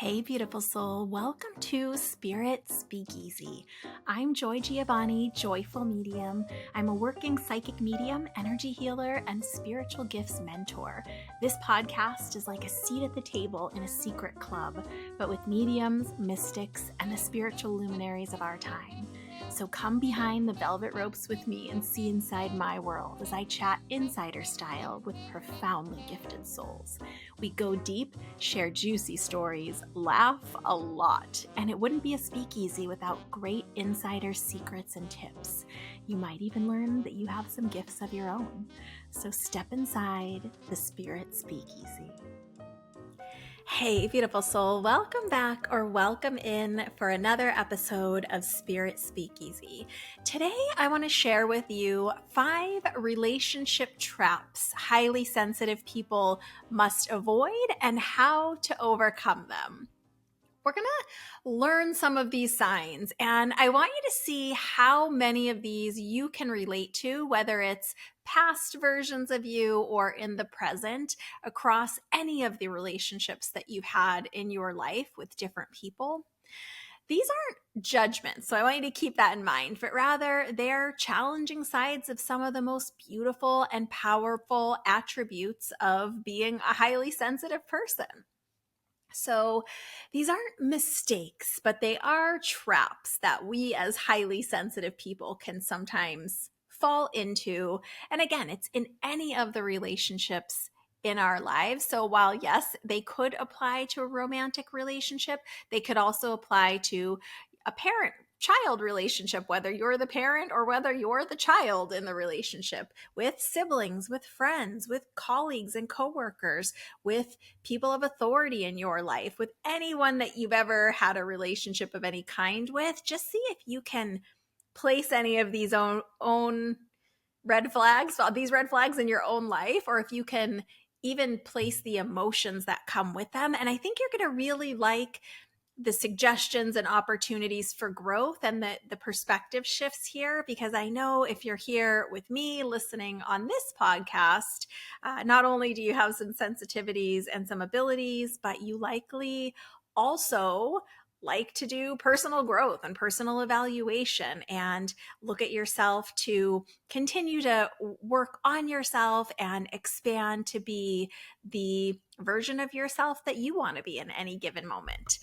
Hey, beautiful soul. Welcome to Spirit Speakeasy. I'm Giovanni, Joyful Medium. I'm a working psychic medium, energy healer, and spiritual gifts mentor. This podcast is like a seat at the table in a secret club, but with mediums, mystics, and the spiritual luminaries of our time. So come behind the velvet ropes with me and see inside my world as I chat insider style with profoundly gifted souls. We go deep, share juicy stories, laugh a lot, and it wouldn't be a speakeasy without great insider secrets and tips. You might even learn that you have some gifts of your own. So step inside the Spirit Speakeasy. Hey, beautiful soul. Welcome back or welcome in for another episode of Spirit Speakeasy. Today, I want to share with you 5 relationship traps highly sensitive people must avoid and how to overcome them. We're going to learn some of these signs, and I want you to see how many of these you can relate to, whether it's past versions of you or in the present, across any of the relationships that you've had in your life with different people. These aren't judgments, so I want you to keep that in mind, but rather they're challenging sides of some of the most beautiful and powerful attributes of being a highly sensitive person. So these aren't mistakes, but they are traps that we as highly sensitive people can sometimes fall into. And again, it's in any of the relationships in our lives. So while yes, they could apply to a romantic relationship, they could also apply to a parent-child relationship, whether you're the parent or whether you're the child in the relationship, with siblings, with friends, with colleagues and coworkers, with people of authority in your life, with anyone that you've ever had a relationship of any kind with. Just see if you can place any of these own red flags, these red flags in your own life, or if you can even place the emotions that come with them. And I think you're going to really like the suggestions and opportunities for growth and the perspective shifts here, because I know if you're here with me listening on this podcast, not only do you have some sensitivities and some abilities, but you likely also like to do personal growth and personal evaluation and look at yourself to continue to work on yourself and expand to be the version of yourself that you want to be in any given moment.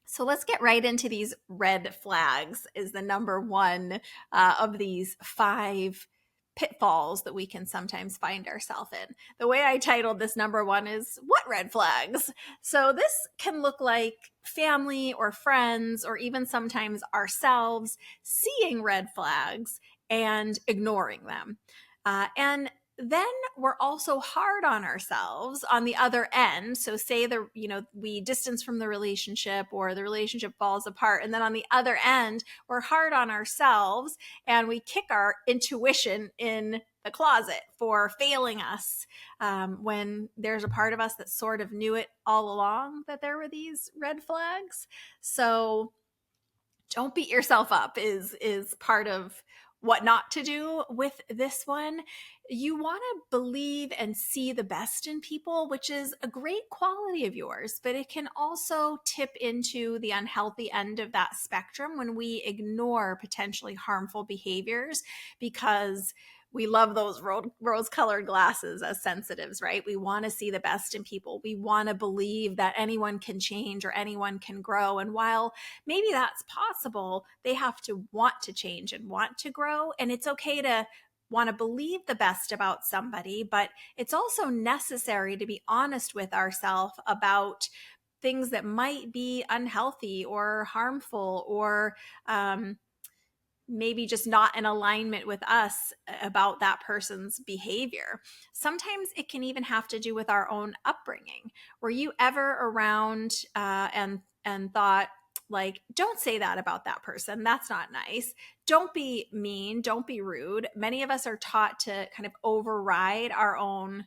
So let's get right into these red flags is the number one of these 5 pitfalls that we can sometimes find ourselves in. The way I titled this number one is what red flags? So this can look like family or friends or even sometimes ourselves seeing red flags and ignoring them. And then we're also hard on ourselves on the other end. So say we distance from the relationship or the relationship falls apart. And then on the other end, we're hard on ourselves and we kick our intuition in the closet for failing us when there's a part of us that sort of knew it all along that there were these red flags. So don't beat yourself up is part of what not to do with this one. You want to believe and see the best in people, which is a great quality of yours, but it can also tip into the unhealthy end of that spectrum when we ignore potentially harmful behaviors because we love those rose-colored glasses as sensitives, right? We want to see the best in people. We want to believe that anyone can change or anyone can grow. And while maybe that's possible, they have to want to change and want to grow. And it's okay to want to believe the best about somebody, but it's also necessary to be honest with ourselves about things that might be unhealthy or harmful or maybe just not in alignment with us about that person's behavior. Sometimes it can even have to do with our own upbringing. Were you ever around and thought, like, don't say that about that person. That's not nice. Don't be mean. Don't be rude. Many of us are taught to kind of override our own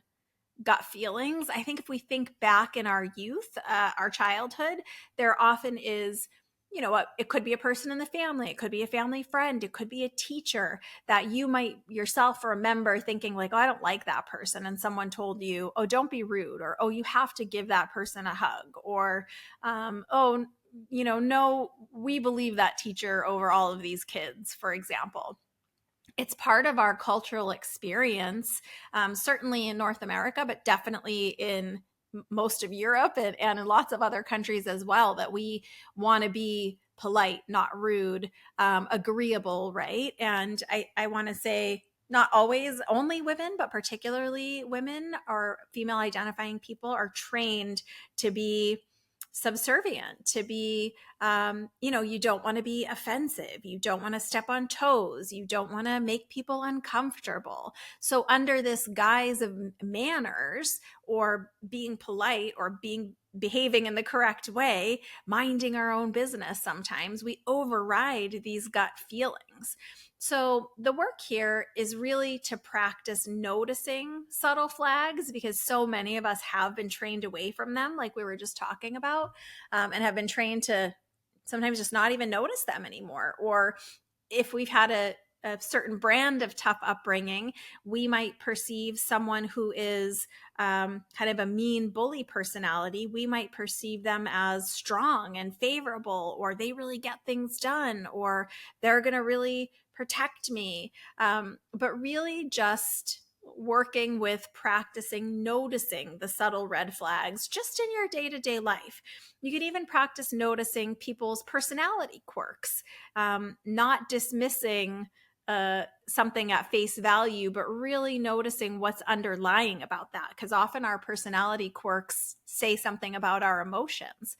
gut feelings. I think if we think back in our youth, our childhood, there often is it could be a person in the family, it could be a family friend, it could be a teacher that you might yourself remember thinking like, oh, I don't like that person. And someone told you, oh, don't be rude, or, oh, you have to give that person a hug, or, oh, no, we believe that teacher over all of these kids, for example. It's part of our cultural experience, certainly in North America, but definitely in most of Europe and in lots of other countries as well, that we want to be polite, not rude, agreeable, right? And I want to say, not always only women, but particularly women or female identifying people are trained to be subservient, to be, you don't want to be offensive, you don't want to step on toes, you don't want to make people uncomfortable. So under this guise of manners or being polite or behaving in the correct way, minding our own business, sometimes we override these gut feelings. So the work here is really to practice noticing subtle flags, because so many of us have been trained away from them, like we were just talking about, and have been trained to sometimes just not even notice them anymore. Or if we've had a certain brand of tough upbringing, we might perceive someone who is kind of a mean bully personality, we might perceive them as strong and favorable, or they really get things done, or they're going to really protect me. But really just working with practicing noticing the subtle red flags just in your day-to-day life. You could even practice noticing people's personality quirks, not dismissing something at face value, but really noticing what's underlying about that. Because often our personality quirks say something about our emotions.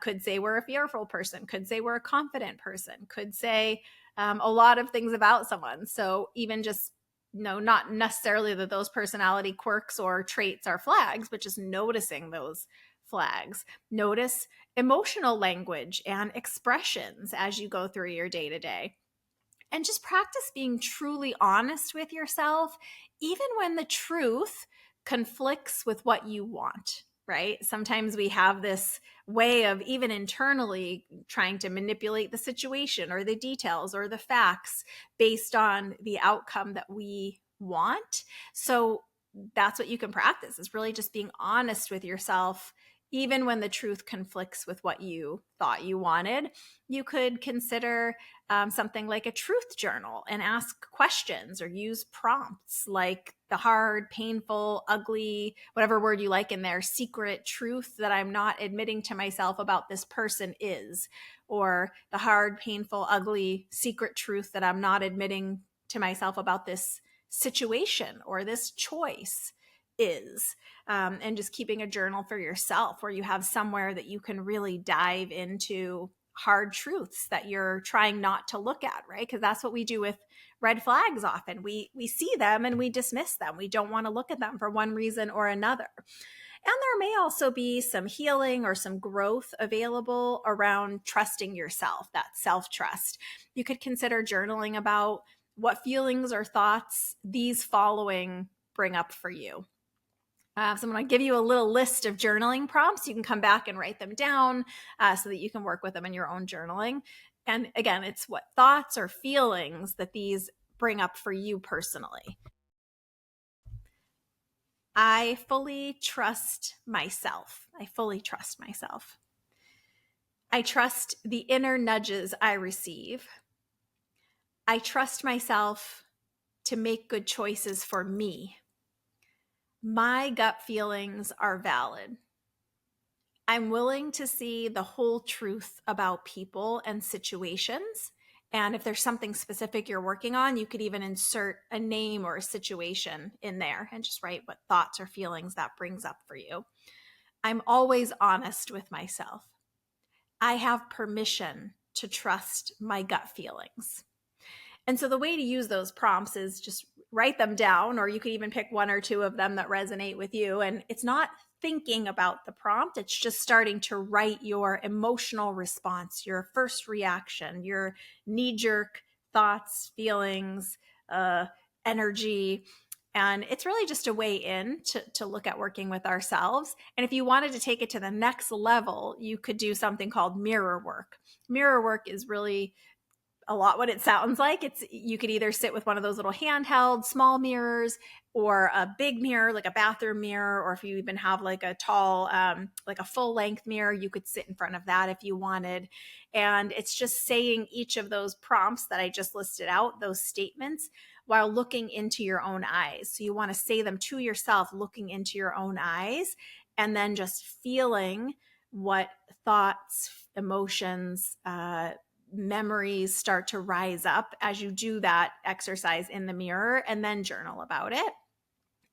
Could say we're a fearful person, could say we're a confident person, could say a lot of things about someone. So even just, not necessarily that those personality quirks or traits are flags, but just noticing those flags. Notice emotional language and expressions as you go through your day to day. And just practice being truly honest with yourself, even when the truth conflicts with what you want, right? Sometimes we have this way of even internally trying to manipulate the situation or the details or the facts based on the outcome that we want. So that's what you can practice, is really just being honest with yourself, even when the truth conflicts with what you thought you wanted. You could consider something like a truth journal and ask questions or use prompts like the hard, painful, ugly, whatever word you like in there, secret truth that I'm not admitting to myself about this person is, or the hard, painful, ugly, secret truth that I'm not admitting to myself about this situation or this choice is. And just keeping a journal for yourself where you have somewhere that you can really dive into hard truths that you're trying not to look at, right? Because that's what we do with red flags often. We see them and we dismiss them. We don't want to look at them for one reason or another. And there may also be some healing or some growth available around trusting yourself, that self-trust. You could consider journaling about what feelings or thoughts these following bring up for you. So I'm going to give you a little list of journaling prompts. You can come back and write them down so that you can work with them in your own journaling. And again, it's what thoughts or feelings that these bring up for you personally. I fully trust myself. I fully trust myself. I trust the inner nudges I receive. I trust myself to make good choices for me. My gut feelings are valid. I'm willing to see the whole truth about people and situations. And if there's something specific you're working on, you could even insert a name or a situation in there and just write what thoughts or feelings that brings up for you. I'm always honest with myself. I have permission to trust my gut feelings. And so the way to use those prompts is just write them down, or you could even pick one or two of them that resonate with you. And it's not thinking about the prompt, it's just starting to write your emotional response, your first reaction, your knee-jerk thoughts, feelings, energy, And it's really just a way in to look at working with ourselves. And if you wanted to take it to the next level, you could do something called mirror work. Mirror work is really a lot what it sounds like. It's, you could either sit with one of those little handheld small mirrors, or a big mirror like a bathroom mirror, or if you even have like a tall like a full length mirror, you could sit in front of that if you wanted. And it's just saying each of those prompts that I just listed out, those statements, while looking into your own eyes. So you want to say them to yourself, looking into your own eyes, and then just feeling what thoughts, emotions, memories start to rise up as you do that exercise in the mirror, and then journal about it.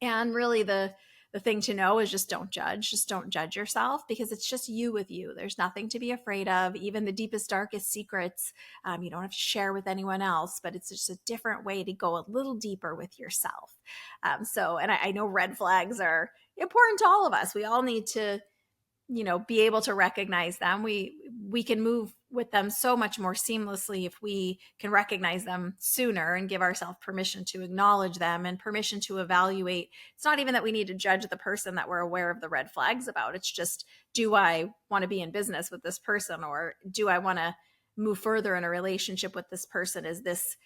And really the thing to know is just don't judge yourself, because it's just you with you. There's nothing to be afraid of. Even the deepest, darkest secrets, you don't have to share with anyone else, but it's just a different way to go a little deeper with yourself. And I know red flags are important to all of us. We all need to be able to recognize them. We can move with them so much more seamlessly if we can recognize them sooner and give ourselves permission to acknowledge them and permission to evaluate. It's not even that we need to judge the person that we're aware of the red flags about. It's just, do I want to be in business with this person, or do I want to move further in a relationship with this person? Is this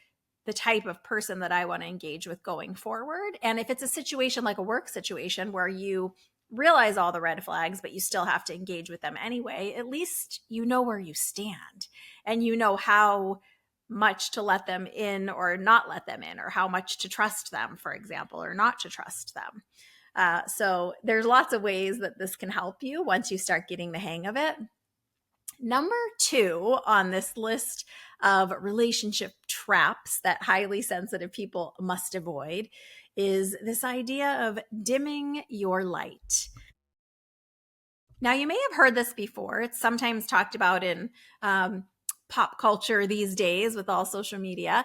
the type of person that I want to engage with going forward? And if it's a situation like a work situation where you realize all the red flags, but you still have to engage with them anyway, at least you know where you stand, and you know how much to let them in or not let them in, or how much to trust them, for example, or not to trust them. So there's lots of ways that this can help you once you start getting the hang of it. Number 2 on this list of relationship traps that highly sensitive people must avoid is this idea of dimming your light. Now, you may have heard this before. It's sometimes talked about in pop culture these days with all social media.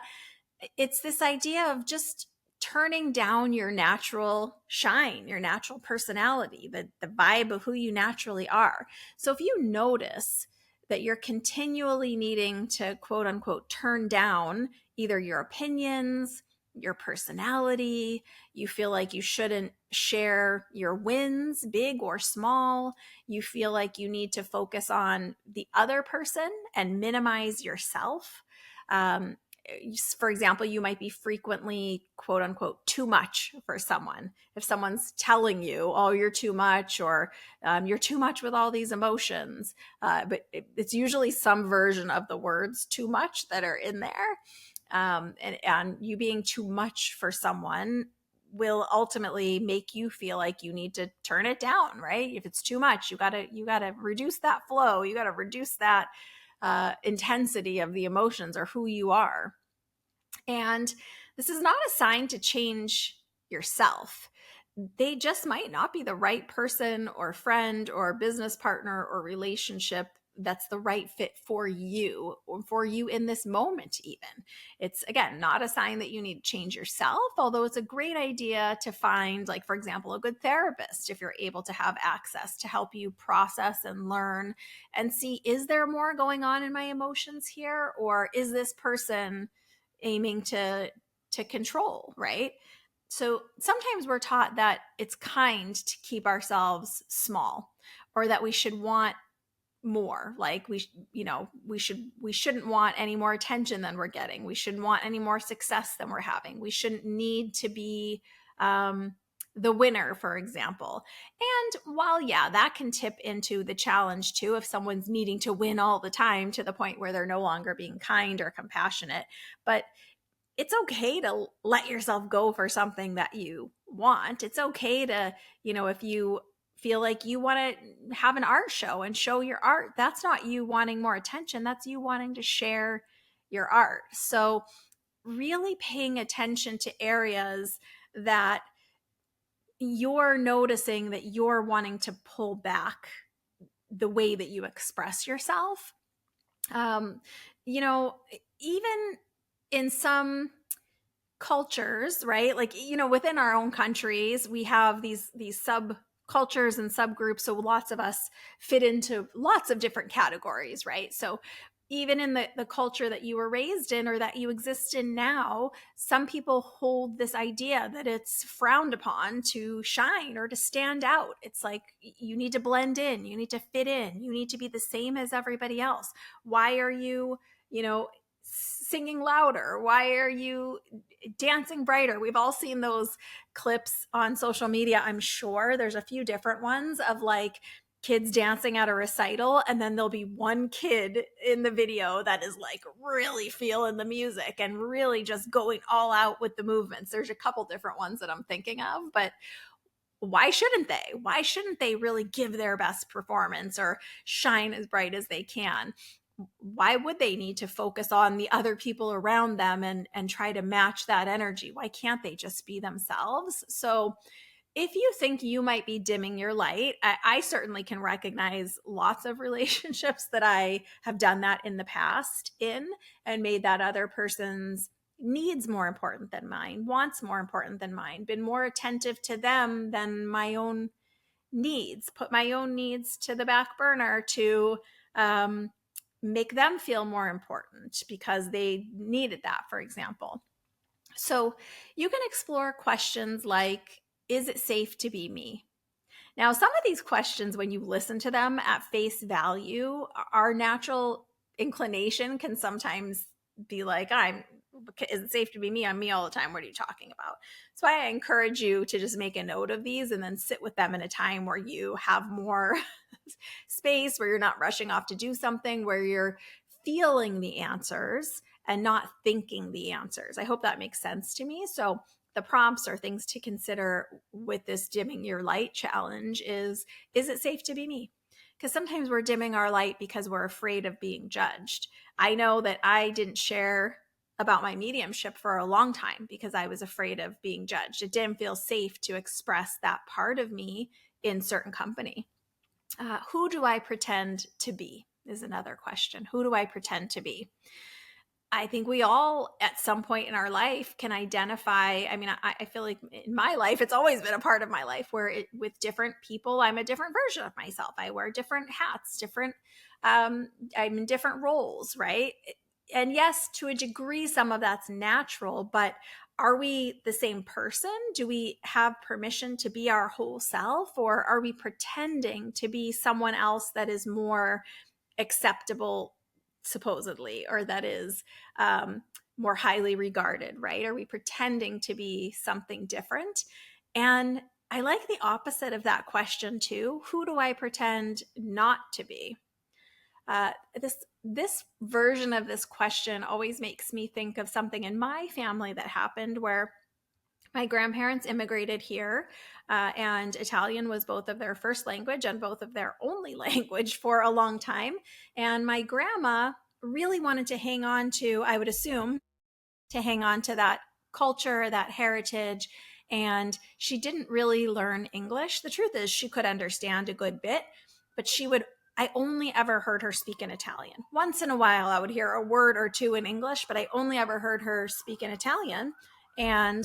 It's this idea of just turning down your natural shine, your natural personality, the vibe of who you naturally are. So if you notice that you're continually needing to, quote unquote, turn down either your opinions, your personality, you feel like you shouldn't share your wins, big or small, you feel like you need to focus on the other person and minimize yourself. For example, you might be frequently, quote unquote, too much for someone. If someone's telling you, oh, you're too much, or you're too much with all these emotions, but it's usually some version of the words too much that are in there. And you being too much for someone will ultimately make you feel like you need to turn it down, right? If it's too much, you gotta reduce that flow. You gotta reduce that intensity of the emotions or who you are. And this is not a sign to change yourself. They just might not be the right person or friend or business partner or relationship that's the right fit for you, or for you in this moment even. It's, again, not a sign that you need to change yourself, although it's a great idea to find, like, for example, a good therapist if you're able to have access to help you process and learn and see, is there more going on in my emotions here, or is this person aiming to control, right? So sometimes we're taught that it's kind to keep ourselves small, or that we should want more, like we shouldn't want any more attention than we're getting, we shouldn't want any more success than we're having, we shouldn't need to be the winner, for example. And while, yeah, that can tip into the challenge too, if someone's needing to win all the time to the point where they're no longer being kind or compassionate. But it's okay to let yourself go for something that you want. It's okay to, if you feel like you want to have an art show and show your art, that's not you wanting more attention. That's you wanting to share your art. So really paying attention to areas that you're noticing that you're wanting to pull back the way that you express yourself. Even in some cultures, right? Like, within our own countries, we have these subcultures and subgroups. So lots of us fit into lots of different categories, right? So even in the culture that you were raised in or that you exist in now, some people hold this idea that it's frowned upon to shine or to stand out. It's like you need to blend in, you need to fit in, you need to be the same as everybody else. Why are you, singing louder? Why are you dancing brighter? We've all seen those clips on social media. I'm sure there's a few different ones of like kids dancing at a recital, and then there'll be one kid in the video that is like really feeling the music and really just going all out with the movements. There's a couple different ones that I'm thinking of, but why shouldn't they? Why shouldn't they really give their best performance or shine as bright as they can? Why would they need to focus on the other people around them and try to match that energy? Why can't they just be themselves? So if you think you might be dimming your light, I certainly can recognize lots of relationships that I have done that in the past and made that other person's needs more important than mine, wants more important than mine, been more attentive to them than my own needs, put my own needs to the back burner to make them feel more important because they needed that, for example. So you can explore questions like, is it safe to be me? Now, some of these questions, when you listen to them at face value, our natural inclination can sometimes be like, is it safe to be me? I'm me all the time. What are you talking about? So I encourage you to just make a note of these and then sit with them in a time where you have more space, where you're not rushing off to do something, where you're feeling the answers and not thinking the answers. I hope that makes sense to me. So the prompts or things to consider with this dimming your light challenge is it safe to be me? Because sometimes we're dimming our light because we're afraid of being judged. I know that I didn't share about my mediumship for a long time because I was afraid of being judged. It didn't feel safe to express that part of me in certain company. Who do I pretend to be is another question. Who do I pretend to be? I think we all at some point in our life can identify. I mean, I feel like in my life, it's always been a part of my life where with different people, I'm a different version of myself. I wear different hats, I'm in different roles, right? And yes, to a degree, some of that's natural, but are we the same person? Do we have permission to be our whole self, or are we pretending to be someone else that is more acceptable, supposedly, or that is more highly regarded, right? Are we pretending to be something different? And I like the opposite of that question too. Who do I pretend not to be? This version of this question always makes me think of something in my family that happened where my grandparents immigrated here, and Italian was both of their first language and both of their only language for a long time. And my grandma really wanted to hang on to, I would assume, to hang on to that culture, that heritage. And she didn't really learn English. The truth is, she could understand a good bit, but I only ever heard her speak in Italian. Once in a while, I would hear a word or two in English, but I only ever heard her speak in Italian. And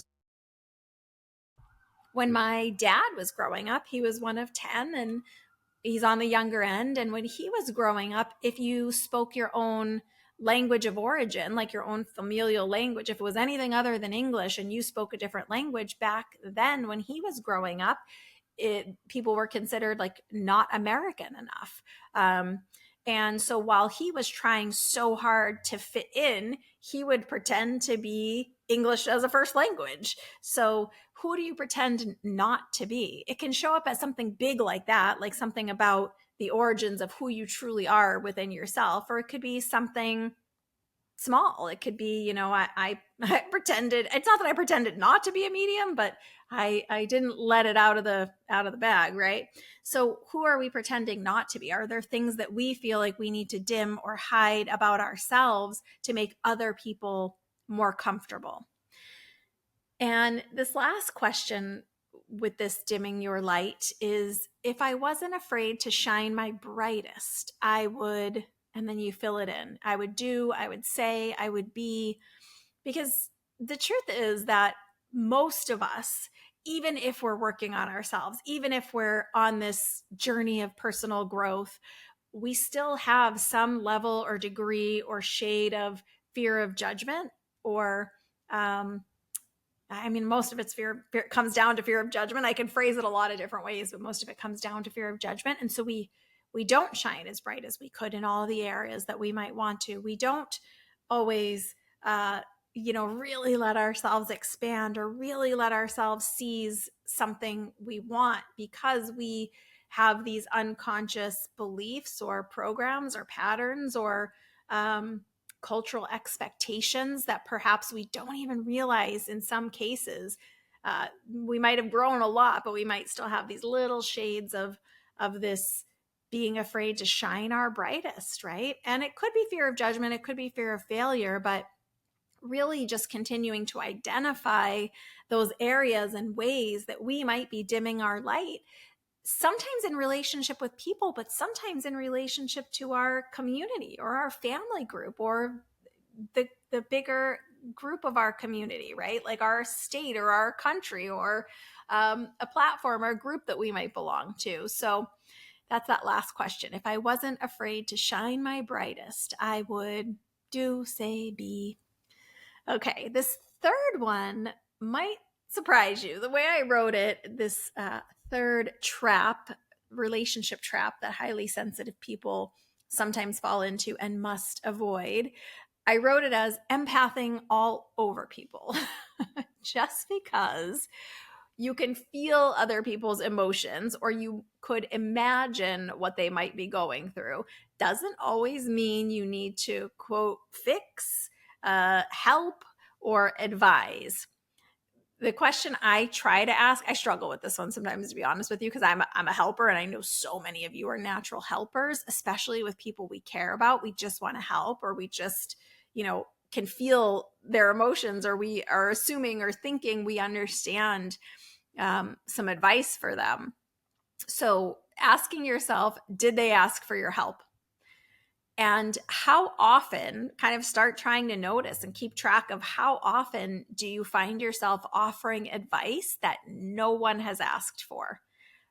when my dad was growing up, he was one of 10 and he's on the younger end. And when he was growing up, if you spoke your own language of origin, like your own familial language, if it was anything other than English and you spoke a different language back then when he was growing up, people were considered like not American enough. And so while he was trying so hard to fit in, he would pretend to be English as a first language. So who do you pretend not to be? It can show up as something big like that, like something about the origins of who you truly are within yourself, or it could be something small. It could be, I pretended, it's not that I pretended not to be a medium, but I didn't let it out of the bag, right? So who are we pretending not to be? Are there things that we feel like we need to dim or hide about ourselves to make other people more comfortable? And this last question with this dimming your light is, if I wasn't afraid to shine my brightest, I would, and then you fill it in. I would do, I would say, I would be, because the truth is that most of us, even if we're working on ourselves, even if we're on this journey of personal growth, we still have some level or degree or shade of fear of judgment, or most of it's fear comes down to fear of judgment. I can phrase it a lot of different ways, but most of it comes down to fear of judgment. And so we don't shine as bright as we could in all the areas that we might want to. We don't always, really let ourselves expand or really let ourselves seize something we want, because we have these unconscious beliefs or programs or patterns or cultural expectations that perhaps we don't even realize in some cases. We might have grown a lot, but we might still have these little shades of this being afraid to shine our brightest, right? And it could be fear of judgment, it could be fear of failure, but really just continuing to identify those areas and ways that we might be dimming our light, sometimes in relationship with people, but sometimes in relationship to our community or our family group or the bigger group of our community, right? Like our state or our country or a platform or a group that we might belong to. So that's that last question. If I wasn't afraid to shine my brightest, I would do, say, be. Okay, this third one might surprise you. The way I wrote it, this third trap, relationship trap that highly sensitive people sometimes fall into and must avoid, I wrote it as empathing all over people. Just because you can feel other people's emotions or you could imagine what they might be going through doesn't always mean you need to, quote, fix, help, or advise. The question I try to ask, I struggle with this one sometimes, to be honest with you, because I'm a helper, and I know so many of you are natural helpers, especially with people we care about. We just want to help, or we just, can feel their emotions, or we are assuming or thinking we understand some advice for them. So asking yourself, did they ask for your help? And how often, kind of start trying to notice and keep track of how often do you find yourself offering advice that no one has asked for,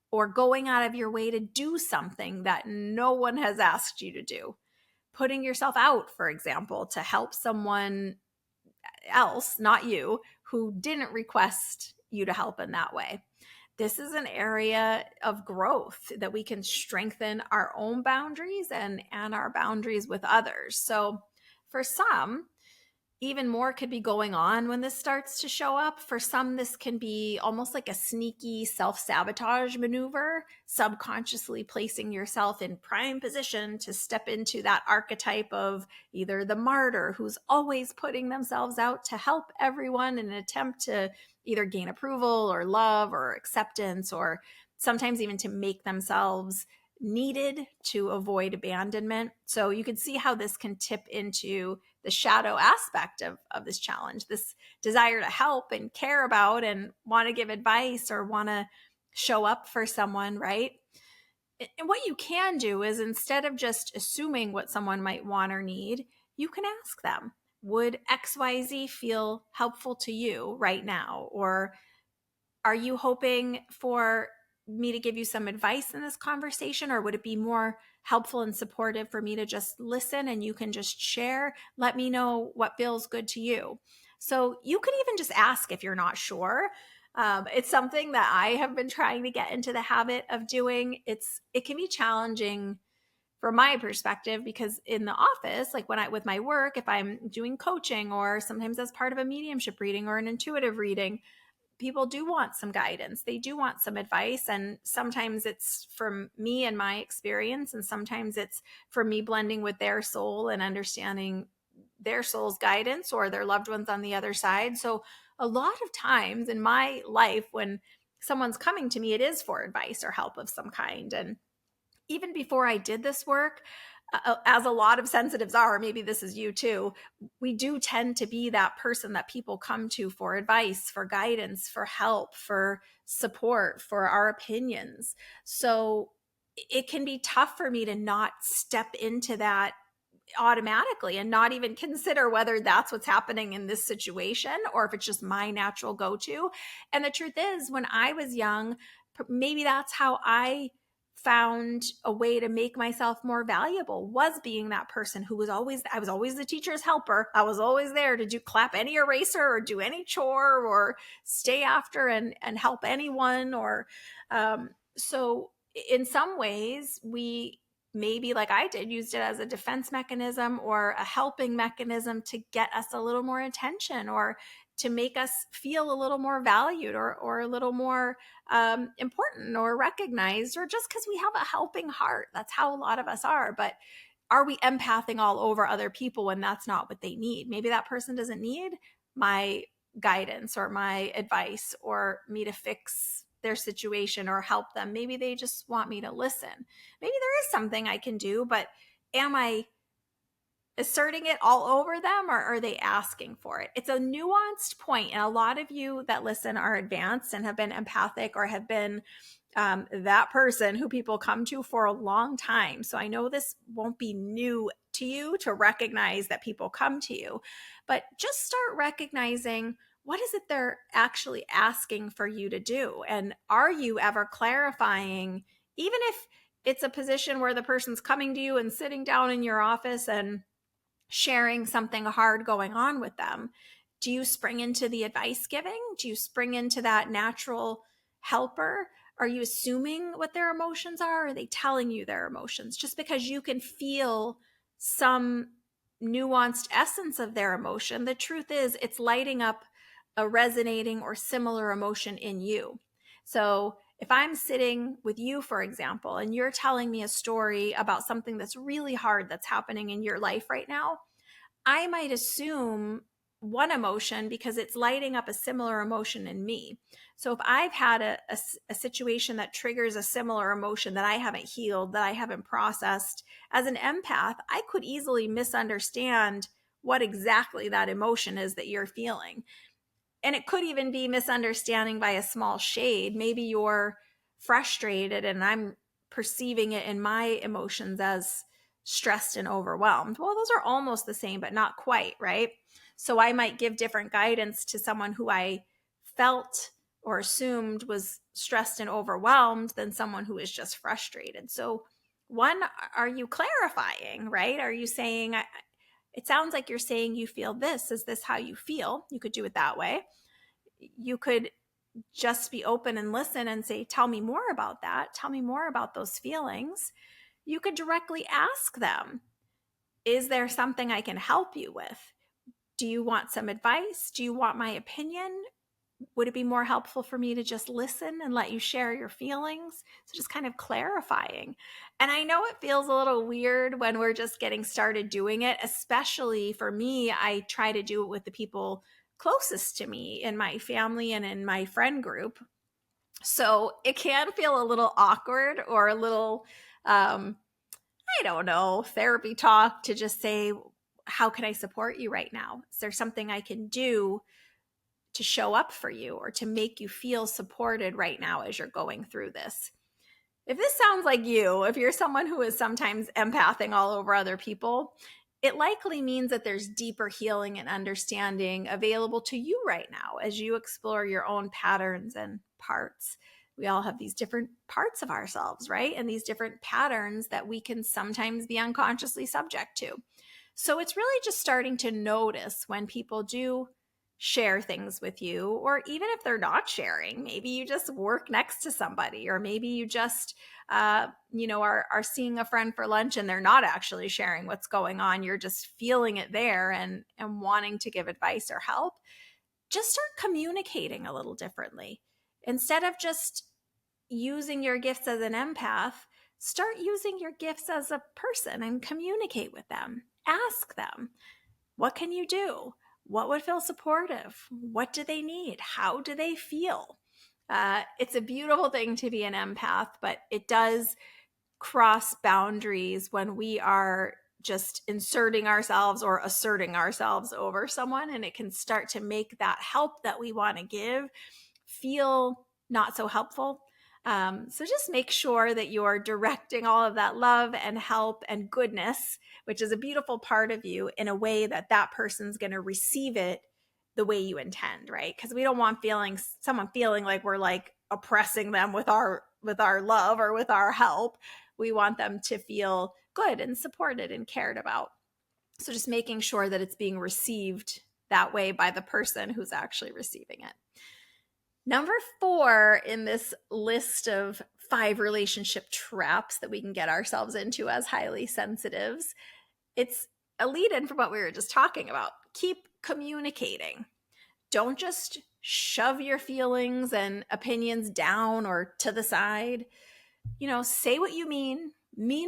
or going out of your way to do something that no one has asked you to do, putting yourself out, for example, to help someone else, not you, who didn't request you to help in that way. This is an area of growth that we can strengthen our own boundaries and our boundaries with others. So for some, even more could be going on when this starts to show up. For some, this can be almost like a sneaky self-sabotage maneuver, subconsciously placing yourself in prime position to step into that archetype of either the martyr who's always putting themselves out to help everyone in an attempt to either gain approval or love or acceptance, or sometimes even to make themselves needed to avoid abandonment. So you can see how this can tip into the shadow aspect of this challenge, this desire to help and care about and want to give advice or want to show up for someone, right? And what you can do is, instead of just assuming what someone might want or need, you can ask them, would XYZ feel helpful to you right now? Or are you hoping for me to give you some advice in this conversation, or would it be more helpful and supportive for me to just listen and you can just share? Let me know what feels good to you. So you could even just ask if you're not sure. It's something that I have been trying to get into the habit of doing. It can be challenging from my perspective, because in the office, like with my work, if I'm doing coaching or sometimes as part of a mediumship reading or an intuitive reading, people do want some guidance. They do want some advice. And sometimes it's from me and my experience. And sometimes it's from me blending with their soul and understanding their soul's guidance or their loved ones on the other side. So a lot of times in my life, when someone's coming to me, it is for advice or help of some kind. And even before I did this work, as a lot of sensitives are, maybe this is you too, we do tend to be that person that people come to for advice, for guidance, for help, for support, for our opinions. So it can be tough for me to not step into that automatically and not even consider whether that's what's happening in this situation or if it's just my natural go-to. And the truth is, when I was young, maybe that's how I found a way to make myself more valuable was being that person who I was always the teacher's helper. I was always there to clap any eraser or do any chore or stay after and help anyone. So in some ways we maybe, like I did, used it as a defense mechanism or a helping mechanism to get us a little more attention or to make us feel a little more valued or a little more important or recognized, or just because we have a helping heart. That's how a lot of us are. But are we empathing all over other people when that's not what they need? Maybe that person doesn't need my guidance or my advice or me to fix their situation or help them. Maybe they just want me to listen. Maybe there is something I can do, but am I asserting it all over them, or are they asking for it? It's a nuanced point, and a lot of you that listen are advanced and have been empathic or have been that person who people come to for a long time. So I know this won't be new to you to recognize that people come to you, but just start recognizing, what is it they're actually asking for you to do? And are you ever clarifying, even if it's a position where the person's coming to you and sitting down in your office and sharing something hard going on with them? Do you spring into the advice giving? Do you spring into that natural helper? Are you assuming what their emotions are? Are they telling you their emotions? Just because you can feel some nuanced essence of their emotion, the truth is it's lighting up a resonating or similar emotion in you. So if I'm sitting with you, for example, and you're telling me a story about something that's really hard that's happening in your life right now, I might assume one emotion because it's lighting up a similar emotion in me. So if I've had a situation that triggers a similar emotion that I haven't healed, that I haven't processed, as an empath, I could easily misunderstand what exactly that emotion is that you're feeling. And it could even be misunderstanding by a small shade. Maybe you're frustrated and I'm perceiving it in my emotions as stressed and overwhelmed. Well, those are almost the same, but not quite, right? So I might give different guidance to someone who I felt or assumed was stressed and overwhelmed than someone who is just frustrated. So one, are you clarifying, right? Are you saying, it sounds like you're saying you feel this. Is this how you feel? You could do it that way. You could just be open and listen and say, tell me more about that. Tell me more about those feelings. You could directly ask them, is there something I can help you with? Do you want some advice? Do you want my opinion? Would it be more helpful for me to just listen and let you share your feelings? So just kind of clarifying. And I know it feels a little weird when we're just getting started doing it, especially for me. I try to do it with the people closest to me in my family and in my friend group. So it can feel a little awkward or a little, I don't know, therapy talk to just say, how can I support you right now? Is there something I can do to show up for you or to make you feel supported right now as you're going through this? If this sounds like you, if you're someone who is sometimes empathing all over other people, it likely means that there's deeper healing and understanding available to you right now as you explore your own patterns and parts. We all have these different parts of ourselves, right? And these different patterns that we can sometimes be unconsciously subject to. So it's really just starting to notice when people do share things with you, or even if they're not sharing, maybe you just work next to somebody, or maybe you just are seeing a friend for lunch and they're not actually sharing what's going on. You're just feeling it there and wanting to give advice or help. Just start communicating a little differently. Instead of just using your gifts as an empath, start using your gifts as a person and communicate with them. Ask them, what can you do? What would feel supportive? What do they need? How do they feel? It's a beautiful thing to be an empath, but it does cross boundaries when we are just inserting ourselves or asserting ourselves over someone, and it can start to make that help that we want to give feel not so helpful. So just make sure that you're directing all of that love and help and goodness, which is a beautiful part of you, in a way that that person's going to receive it the way you intend, right? Because we don't want someone feeling like we're like oppressing them with our our love or with our help. We want them to feel good and supported and cared about. So just making sure that it's being received that way by the person who's actually receiving it. Number 4 in this list of 5 relationship traps that we can get ourselves into as highly sensitives, it's a lead-in from what we were just talking about. Keep communicating. Don't just shove your feelings and opinions down or to the side. Say what you mean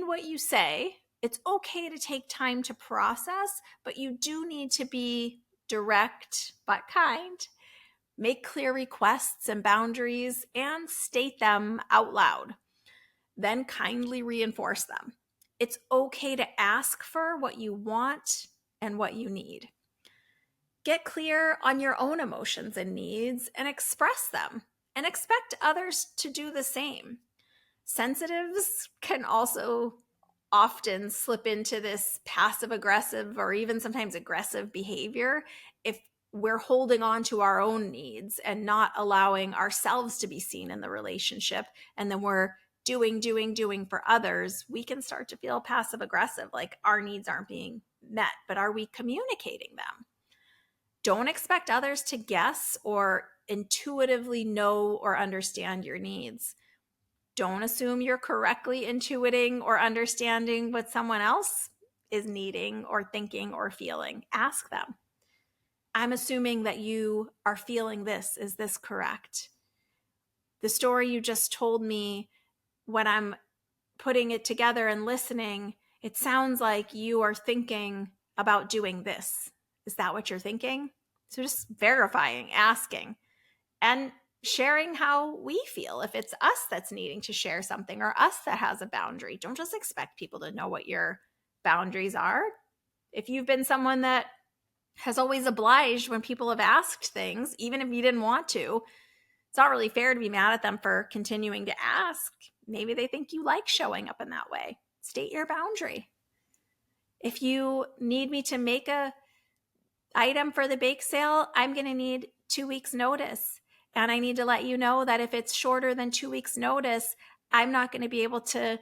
what you say. It's okay to take time to process, but you do need to be direct but kind. Make clear requests and boundaries and state them out loud. Then kindly reinforce them. It's okay to ask for what you want and what you need. Get clear on your own emotions and needs and express them, and expect others to do the same. Sensitives can also often slip into this passive aggressive or even sometimes aggressive behavior if we're holding on to our own needs and not allowing ourselves to be seen in the relationship, and then we're doing for others. We can start to feel passive aggressive, like our needs aren't being met, but are we communicating them? Don't expect others to guess or intuitively know or understand your needs. Don't assume you're correctly intuiting or understanding what someone else is needing or thinking or feeling. Ask them. I'm assuming that you are feeling this. Is this correct? The story you just told me, when I'm putting it together and listening, it sounds like you are thinking about doing this. Is that what you're thinking? So just verifying, asking, and sharing how we feel. If it's us that's needing to share something or us that has a boundary, don't just expect people to know what your boundaries are. If you've been someone that has always obliged when people have asked things, even if you didn't want to, it's not really fair to be mad at them for continuing to ask. Maybe they think you like showing up in that way. State your boundary. If you need me to make a item for the bake sale, I'm going to need 2 weeks notice. And I need to let you know that if it's shorter than 2 weeks notice, I'm not going to be able to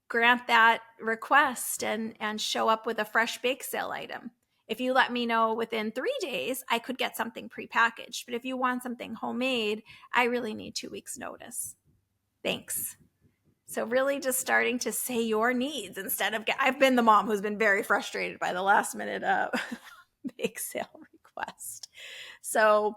grant that request and show up with a fresh bake sale item. If you let me know within 3 days, I could get something prepackaged. But if you want something homemade, I really need 2 weeks notice. Thanks. So really just starting to say your needs instead of, I've been the mom who's been very frustrated by the last minute bake sale request. So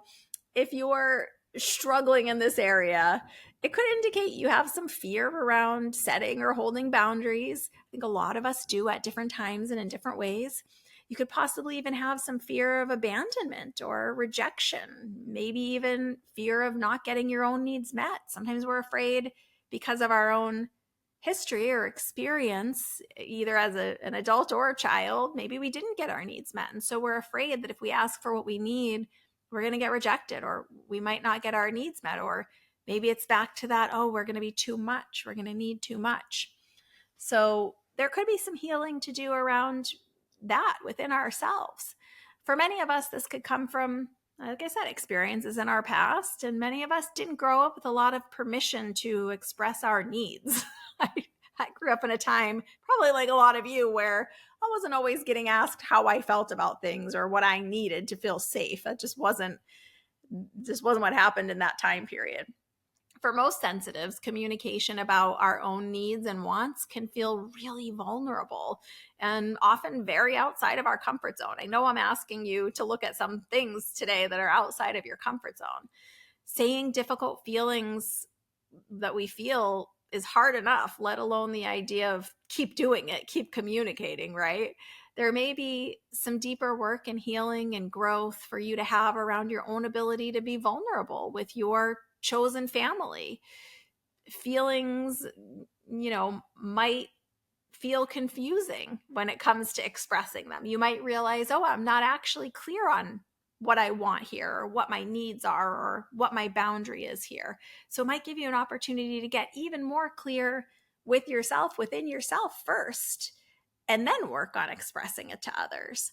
if you're struggling in this area, it could indicate you have some fear around setting or holding boundaries. I think a lot of us do at different times and in different ways. You could possibly even have some fear of abandonment or rejection, maybe even fear of not getting your own needs met. Sometimes we're afraid because of our own history or experience, either as an adult or a child, maybe we didn't get our needs met. And so we're afraid that if we ask for what we need, we're going to get rejected, or we might not get our needs met. Or maybe it's back to that, we're going to be too much. We're going to need too much. So there could be some healing to do around that within ourselves. For many of us, this could come from, like I said, experiences in our past. And many of us didn't grow up with a lot of permission to express our needs. I grew up in a time, probably like a lot of you, where I wasn't always getting asked how I felt about things or what I needed to feel safe. That just wasn't what happened in that time period. For most sensitives, communication about our own needs and wants can feel really vulnerable and often very outside of our comfort zone. I know I'm asking you to look at some things today that are outside of your comfort zone. Saying difficult feelings that we feel is hard enough, let alone the idea of keep doing it, keep communicating, right? There may be some deeper work and healing and growth for you to have around your own ability to be vulnerable with your chosen family. Feelings, might feel confusing when it comes to expressing them. You might realize, I'm not actually clear on what I want here, or what my needs are, or what my boundary is here. So it might give you an opportunity to get even more clear with yourself, within yourself first, and then work on expressing it to others.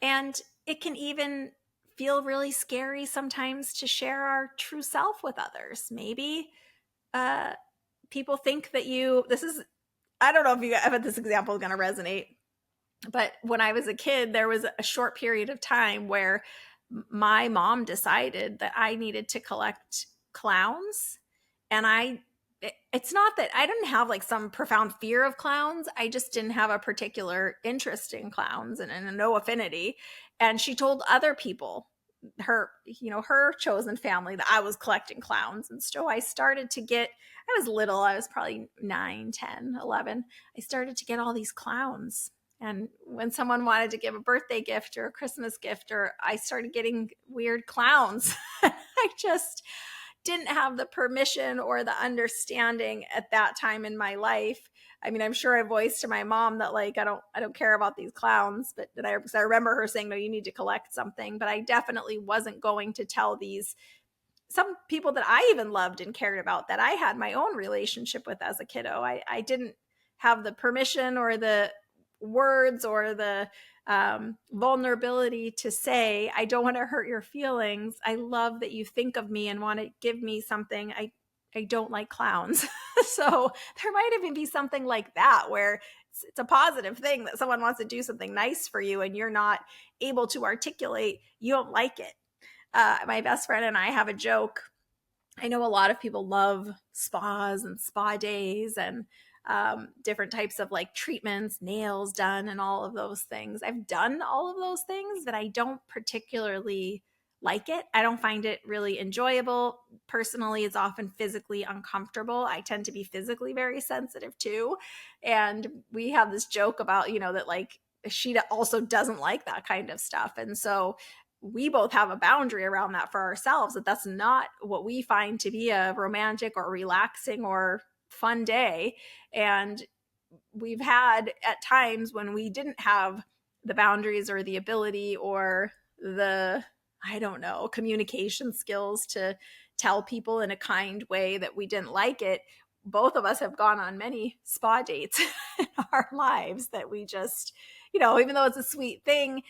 And it can even feel really scary sometimes to share our true self with others. Maybe people think that I don't know if this example is going to resonate, but when I was a kid, there was a short period of time where my mom decided that I needed to collect clowns. And it's not that I didn't have like some profound fear of clowns. I just didn't have a particular interest in clowns and no affinity. And she told other people, her chosen family, that I was collecting clowns. And so I was little, I was probably 9, 10, 11. I started to get all these clowns. And when someone wanted to give a birthday gift or a Christmas gift, or I started getting weird clowns, I just didn't have the permission or the understanding at that time in my life. I mean, I'm sure I voiced to my mom that like I don't care about these clowns, but because I remember her saying, no, you need to collect something. But I definitely wasn't going to tell some people that I even loved and cared about, that I had my own relationship with as a kiddo. I didn't have the permission or the words or the vulnerability to say, I don't want to hurt your feelings. I love that you think of me and want to give me something. I don't like clowns. So there might even be something like that where it's a positive thing that someone wants to do something nice for you and you're not able to articulate you don't like it. My best friend and I have a joke. I know a lot of people love spas and spa days and different types of like treatments, nails done, and all of those things. I've done all of those things, but I don't particularly like it. I don't find it really enjoyable. Personally, it's often physically uncomfortable. I tend to be physically very sensitive too. And we have this joke about, that like she also doesn't like that kind of stuff. And so we both have a boundary around that for ourselves, that that's not what we find to be a romantic or relaxing or fun day. And we've had at times when we didn't have the boundaries or the ability or the, I don't know, communication skills to tell people in a kind way that we didn't like it. Both of us have gone on many spa dates in our lives that we just, even though it's a sweet thing,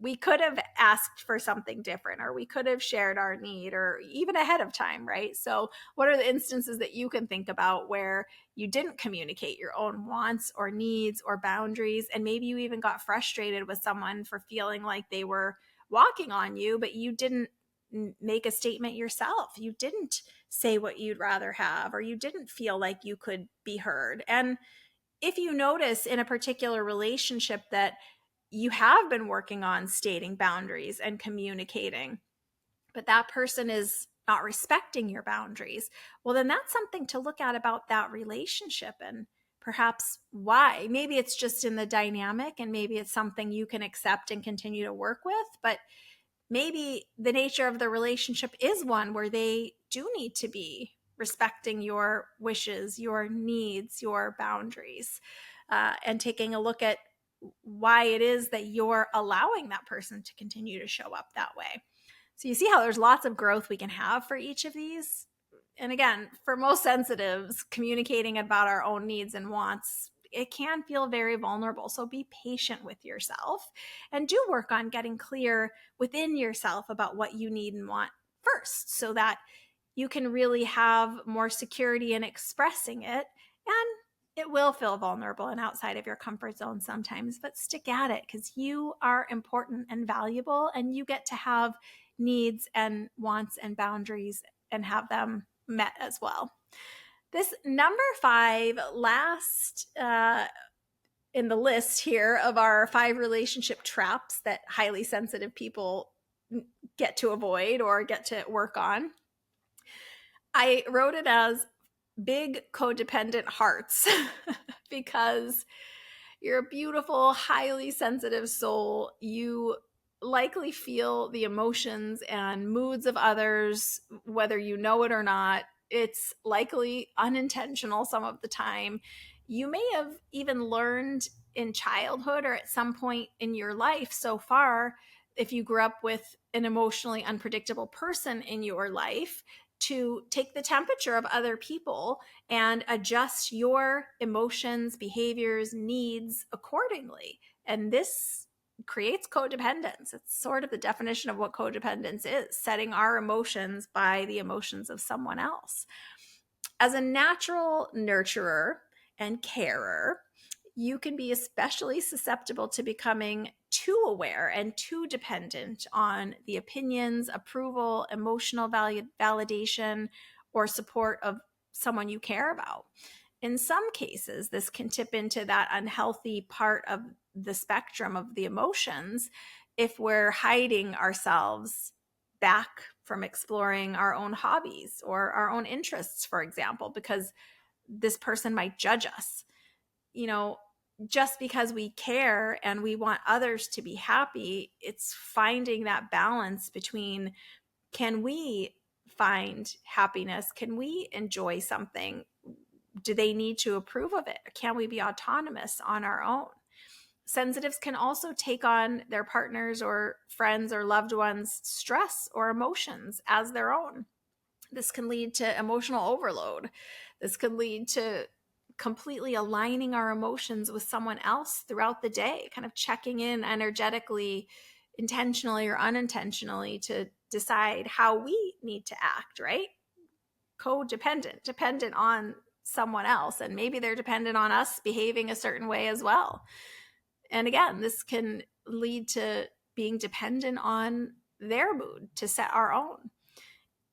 we could have asked for something different, or we could have shared our need, or even ahead of time, right? So what are the instances that you can think about where you didn't communicate your own wants or needs or boundaries, and maybe you even got frustrated with someone for feeling like they were walking on you, but you didn't make a statement yourself. You didn't say what you'd rather have, or you didn't feel like you could be heard. And if you notice in a particular relationship that you have been working on stating boundaries and communicating, but that person is not respecting your boundaries, well, then that's something to look at about that relationship and perhaps why. Maybe it's just in the dynamic and maybe it's something you can accept and continue to work with, but maybe the nature of the relationship is one where they do need to be respecting your wishes, your needs, your boundaries, and taking a look at why it is that you're allowing that person to continue to show up that way. So you see how there's lots of growth we can have for each of these. And again, for most sensitives, communicating about our own needs and wants, it can feel very vulnerable. So be patient with yourself and do work on getting clear within yourself about what you need and want first, so that you can really have more security in expressing it. And it will feel vulnerable and outside of your comfort zone sometimes, but stick at it because you are important and valuable, and you get to have needs and wants and boundaries and have them met as well. This number 5, last in the list here of our 5 relationship traps that highly sensitive people get to avoid or get to work on. I wrote it as big codependent hearts because you're a beautiful, highly sensitive soul. You likely feel the emotions and moods of others, whether you know it or not. It's likely unintentional some of the time. You may have even learned in childhood or at some point in your life so far, if you grew up with an emotionally unpredictable person in your life, to take the temperature of other people and adjust your emotions, behaviors, needs accordingly. And this creates codependence. It's sort of the definition of what codependence is, setting our emotions by the emotions of someone else. As a natural nurturer and carer, you can be especially susceptible to becoming too aware and too dependent on the opinions, approval, emotional validation, or support of someone you care about. In some cases, this can tip into that unhealthy part of the spectrum of the emotions if we're hiding ourselves back from exploring our own hobbies or our own interests, for example, because this person might judge us. You know, just because we care and we want others to be happy, it's finding that balance between, can we find happiness? Can we enjoy something? Do they need to approve of it? Can we be autonomous on our own? Sensitives can also take on their partners or friends or loved ones' stress or emotions as their own. This can lead to emotional overload. This could lead to completely aligning our emotions with someone else throughout the day, kind of checking in energetically, intentionally or unintentionally, to decide how we need to act, right? Codependent, dependent on someone else. And maybe they're dependent on us behaving a certain way as well. And again, this can lead to being dependent on their mood to set our own.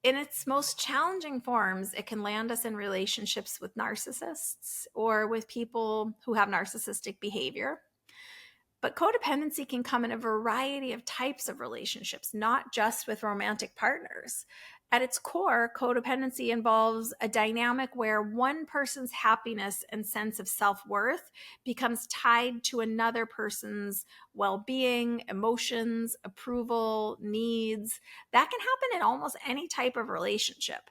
In its most challenging forms, it can land us in relationships with narcissists or with people who have narcissistic behavior. But codependency can come in a variety of types of relationships, not just with romantic partners. At its core, codependency involves a dynamic where one person's happiness and sense of self-worth becomes tied to another person's well-being, emotions, approval, needs. That can happen in almost any type of relationship.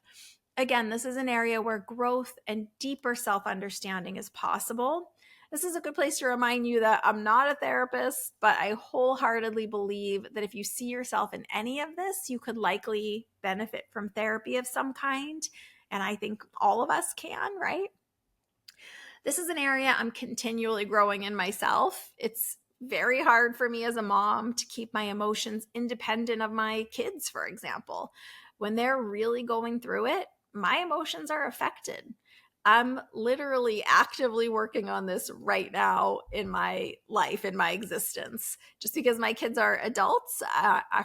Again, this is an area where growth and deeper self-understanding is possible. This is a good place to remind you that I'm not a therapist, but I wholeheartedly believe that if you see yourself in any of this, you could likely benefit from therapy of some kind. And I think all of us can, right? This is an area I'm continually growing in myself. It's very hard for me as a mom to keep my emotions independent of my kids, for example. When they're really going through it, my emotions are affected. I'm literally actively working on this right now in my life, in my existence. Just because my kids are adults,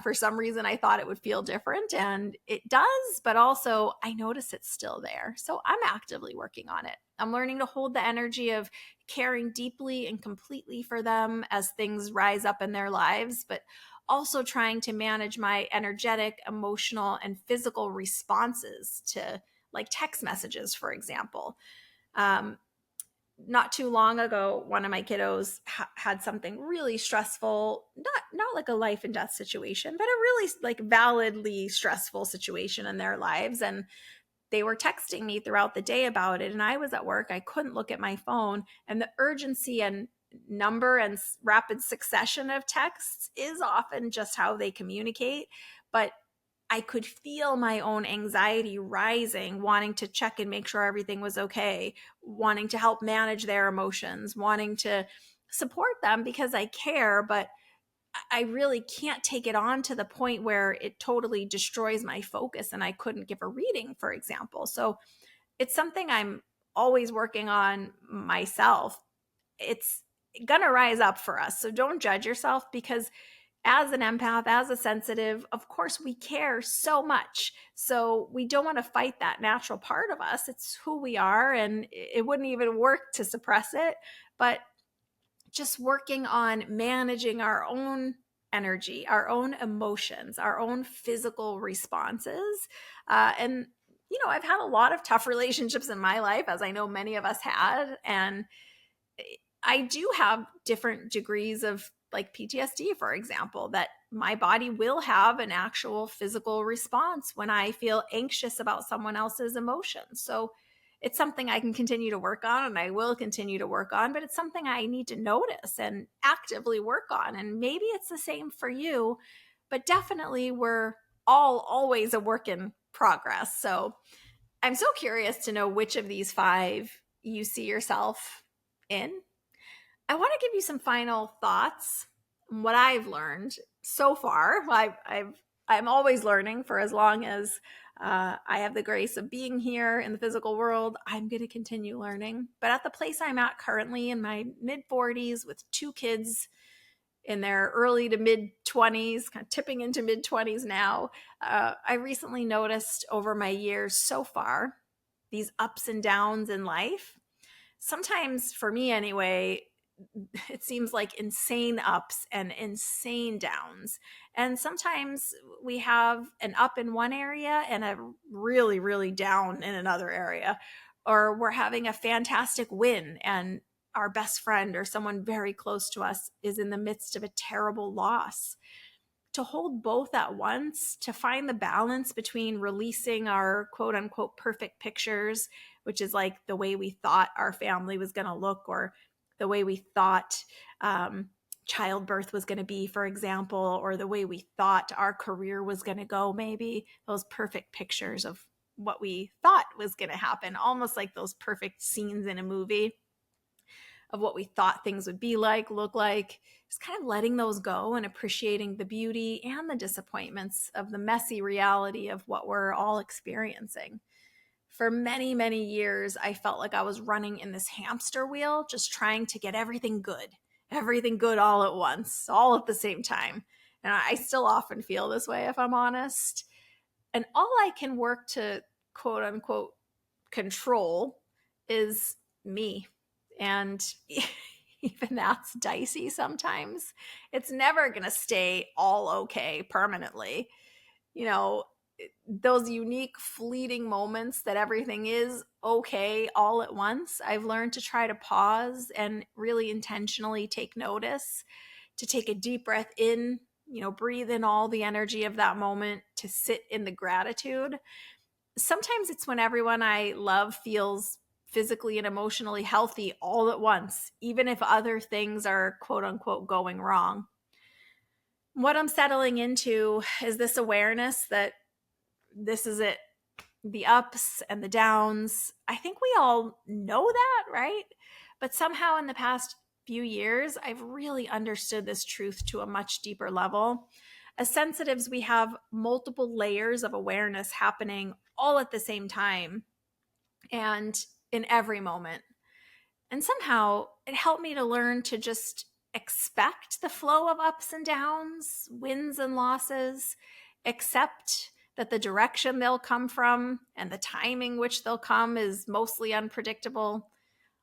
for some reason I thought it would feel different, and it does, but also I notice it's still there. So I'm actively working on it. I'm learning to hold the energy of caring deeply and completely for them as things rise up in their lives, but also trying to manage my energetic, emotional, and physical responses to, like, text messages, for example. Um, Not too long ago, one of my kiddos had something really stressful, not like a life and death situation, but a really like validly stressful situation in their lives. And they were texting me throughout the day about it. And I was at work. I couldn't look at my phone. And the urgency and number and rapid succession of texts is often just how they communicate. But I could feel my own anxiety rising, wanting to check and make sure everything was okay, wanting to help manage their emotions, wanting to support them because I care, but I really can't take it on to the point where it totally destroys my focus and I couldn't give a reading, for example. So it's something I'm always working on myself. It's gonna rise up for us. So don't judge yourself, because as an empath, as a sensitive, of course, we care so much. So we don't want to fight that natural part of us. It's who we are, and it wouldn't even work to suppress it. But just working on managing our own energy, our own emotions, our own physical responses. And, I've had a lot of tough relationships in my life, as I know many of us had. And I do have different degrees of, like, PTSD, for example, that my body will have an actual physical response when I feel anxious about someone else's emotions. So it's something I can continue to work on, and I will continue to work on, but it's something I need to notice and actively work on. And maybe it's the same for you, but definitely we're all always a work in progress. So I'm so curious to know which of these five you see yourself in. I want to give you some final thoughts on what I've learned so far. I'm always learning for as long as I have the grace of being here in the physical world. I'm going to continue learning. But at the place I'm at currently in my mid 40s with 2 kids in their early to mid 20s, kind of tipping into mid 20s now, I recently noticed over my years so far these ups and downs in life. Sometimes, for me anyway, it seems like insane ups and insane downs. And sometimes we have an up in one area and a really, really down in another area. Or we're having a fantastic win and our best friend or someone very close to us is in the midst of a terrible loss. To hold both at once, to find the balance between releasing our quote unquote perfect pictures, which is like the way we thought our family was going to look or the way we thought childbirth was going to be, for example, or the way we thought our career was going to go, maybe those perfect pictures of what we thought was going to happen, almost like those perfect scenes in a movie of what we thought things would be like, look like, just kind of letting those go and appreciating the beauty and the disappointments of the messy reality of what we're all experiencing. For many, many years, I felt like I was running in this hamster wheel, just trying to get everything good all at once, all at the same time. And I still often feel this way, if I'm honest. And all I can work to quote unquote control is me. And even that's dicey sometimes. It's never going to stay all okay permanently. You know, those unique fleeting moments that everything is okay all at once, I've learned to try to pause and really intentionally take notice, to take a deep breath in, breathe in all the energy of that moment, to sit in the gratitude. Sometimes it's when everyone I love feels physically and emotionally healthy all at once, even if other things are quote unquote going wrong. What I'm settling into is this awareness that this is it, the ups and the downs. I think we all know that, right? But somehow in the past few years, I've really understood this truth to a much deeper level. As sensitives, we have multiple layers of awareness happening all at the same time and in every moment. And somehow it helped me to learn to just expect the flow of ups and downs, wins and losses, accept that the direction they'll come from and the timing which they'll come is mostly unpredictable.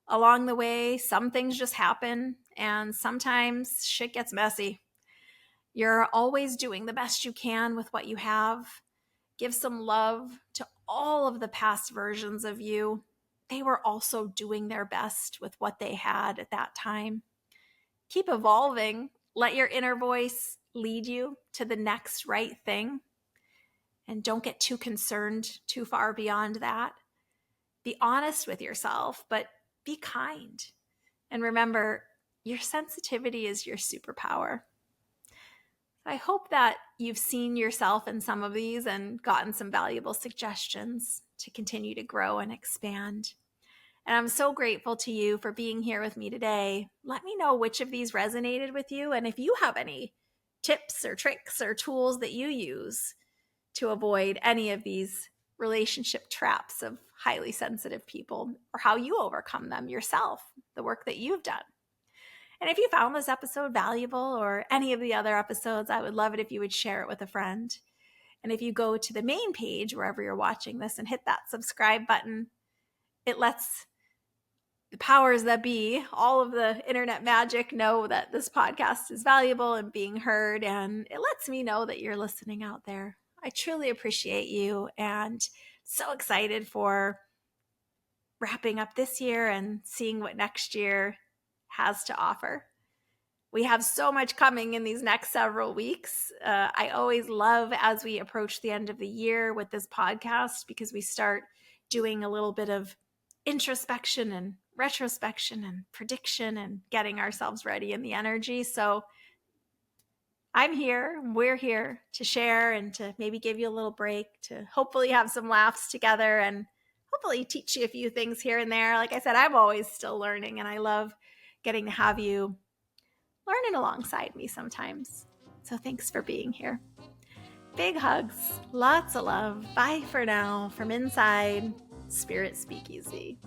Along the way, some things just happen, and sometimes shit gets messy. You're always doing the best you can with what you have. Give some love to all of the past versions of you. They were also doing their best with what they had at that time. Keep evolving. Let your inner voice lead you to the next right thing. And don't get too concerned too far beyond that. Be honest with yourself, but be kind. And remember, your sensitivity is your superpower. I hope that you've seen yourself in some of these and gotten some valuable suggestions to continue to grow and expand. And I'm so grateful to you for being here with me today. Let me know which of these resonated with you, and if you have any tips or tricks or tools that you use to avoid any of these relationship traps of highly sensitive people, or how you overcome them yourself, the work that you've done. And if you found this episode valuable or any of the other episodes, I would love it if you would share it with a friend. And if you go to the main page, wherever you're watching this, and hit that subscribe button, it lets the powers that be, all of the internet magic, know that this podcast is valuable and being heard. And it lets me know that you're listening out there. I truly appreciate you and so excited for wrapping up this year and seeing what next year has to offer. We have so much coming in these next several weeks. I always love as we approach the end of the year with this podcast, because we start doing a little bit of introspection and retrospection and prediction and getting ourselves ready in the energy. So I'm here, we're here to share and to maybe give you a little break, to hopefully have some laughs together and hopefully teach you a few things here and there. Like I said, I'm always still learning, and I love getting to have you learning alongside me sometimes. So thanks for being here. Big hugs. Lots of love. Bye for now from inside Spirit Speakeasy.